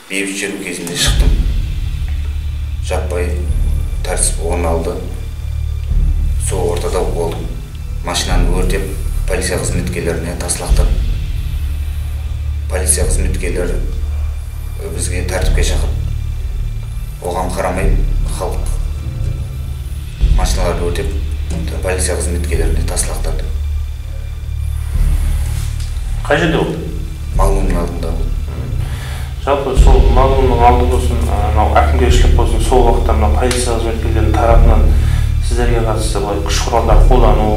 бейбіт шеру кезінде шықтым. Жаппай тәртіп орын алды. Сол ортада болдым. Машинаны өртеп, полиция қызметкерлеріне тасталақтап. Полиция қызметкерлері бізге тәртіпке шақырып, оған қарамай халық машиналарды өртеп, полиция қызметкерлеріне тасталақтады. Қай жерде болды? Мағлумның алдында болды. Жалпы сол мағлумның алды болсын, әкімгершілік болсын, сол уақытта полиция қызметкерлерінің тарапынан сіздерге қатысты күш құралдар қолдану,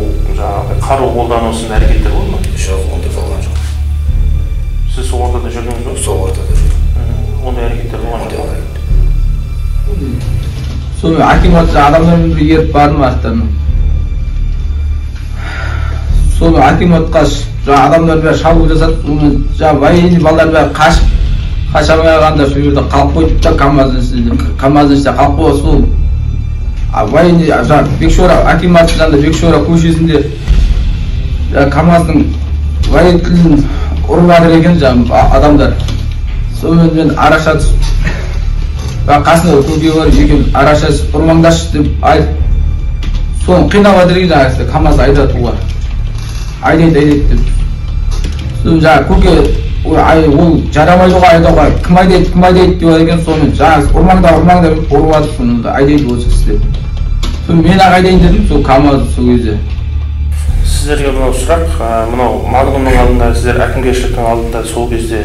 қару қолдану сынды әрекеттер болды ма? Жоқ, ондай болған жоқ. Сіз сол ортада жүрдіңіз бе? Сол ортада жүрдім. Ондай әрекеттер болған жоқ. Сол акимат адамдармен бір еріп бардым аттарына. Сол акиматқа адамдар бәрі шабуыл жасап, военный балалар бәрі қашамай қалғанда сол жерде қалып қойды да КамАЗдың ішінде қалып қойды. Сол военный Бекшора акимат жанында Бекшора көшесінде КамАЗдың военный ұрып жатыр екен адамдар. Сонымен мен араша түсіп, қасында көке бар екен, араша ұрмаңдашы деп айтып, соны қинап жатыр екен жаңағы КамАЗ айдатуға. Айдайды деп. Соны көке ол жарамайды ғой айдауға, кім айдайды деп екен, соны ұрмаңда ұрып жатыр, соны айдайды осы кісі деп. Соны мен ақ айдайын дедім, сол КамАЗ сол кезде. Сіздерге мынау сұрақ, мынау мағлумның алдында, сіздер әкімгершіліктің алдында сол кезде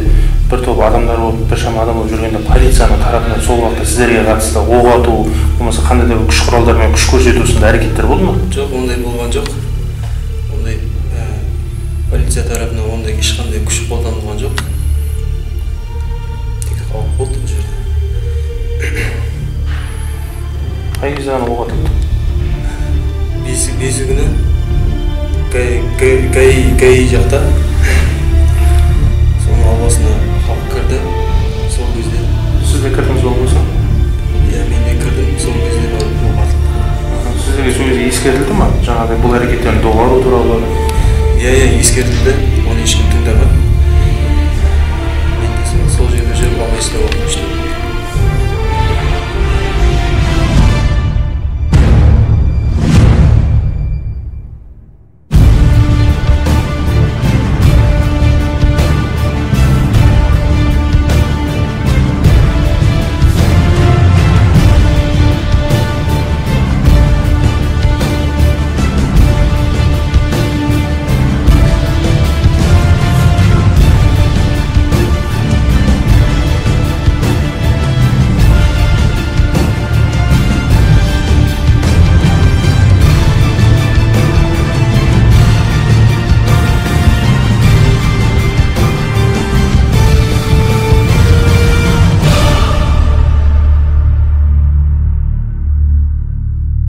бір топ адамдар болып, біршама адам болып жүргенде полицияның тарапынан сол уақытта сіздерге қатысты оқ ату, болмаса қандай да күш құралдармен күш көрсету сынды әрекеттер болды ма? Жоқ, ондай болған жоқ. Ондай полиция тарапынан ондай ешқандай күш қолданылған жоқ. Тек қауіп болды бұл жерде. Қай кезде оқ атылды? Бесі күні ГАИ жақта соның ауласына халық кірді. Сол кезде сіз де кірдіңіз болмаса? Иә, мен де кірдім. Сол кезде оқ атылды. Сіздерге сол кезде ескертілді ма? Жаңағыдай бұл әрекеттерін доғару туралы? Иә, ескертілді.